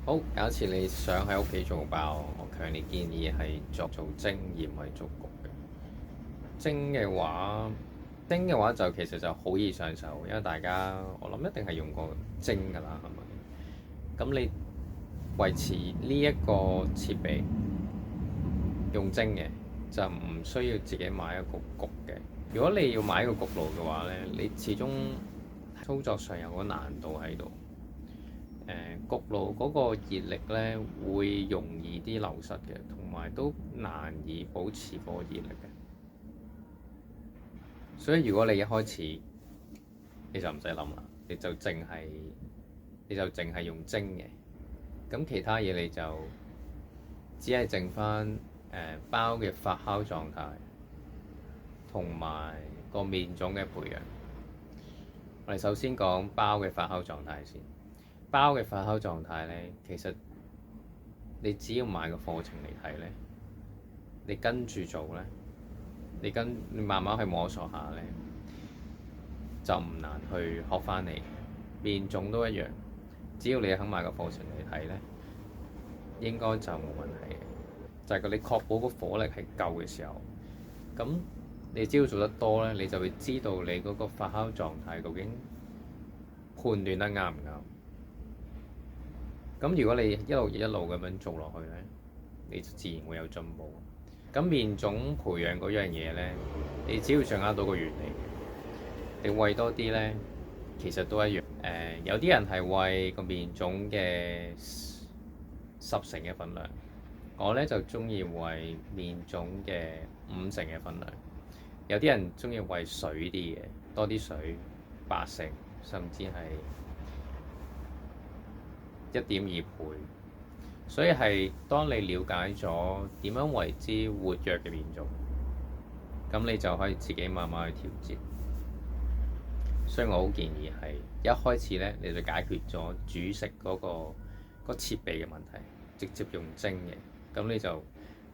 好，假設你想喺屋企做包，我強烈建議係做蒸而唔係做焗嘅。蒸嘅話，蒸嘅話就其實就好易上手，因為大家我諗一定係用過蒸㗎啦，係咪？咁你維持呢一個設備用蒸嘅，就唔需要自己買一個焗嘅。如果你要買一個焗爐嘅話咧，你始終操作上有個難度喺度。焗爐嗰個熱力咧會容易啲流失嘅，同埋都難以保持嗰個熱力嘅。所以如果你一開始你就唔使諗啦，你就淨係用蒸嘅，咁其他嘢你就只係剩翻包嘅發酵狀態，同埋個麵種嘅培養。我哋首先講包嘅發酵狀態先。包嘅發酵狀態咧，其實你只要買個課程嚟睇咧，你跟住做咧，你慢慢去摸索下咧，就唔難去學翻嚟。麵種都一樣，只要你肯買個課程嚟睇咧，應該就冇問題嘅。就係你確保個火力係夠嘅時候，咁你只要做得多咧，你就會知道你嗰個發酵狀態究竟判斷得啱唔啱。咁如果你一路咁樣做落去咧，你就自然會有進步。咁麵種培養嗰樣嘢咧，你只要掌握到個原理，你餵多啲咧，其實都一樣。有啲人係餵個麵種嘅10成嘅份量，我咧就中意餵麵種嘅5成嘅份量。有啲人中意餵水啲嘅，多啲水8成，甚至係1.2倍。所以係當你了解咗點樣為之活躍嘅麵種，咁你就可以自己慢慢去調節。所以我好建議係一開始咧，你就解決咗煮食個設備嘅問題，直接用蒸嘅，咁你就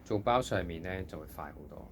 做包上面咧就會快好多。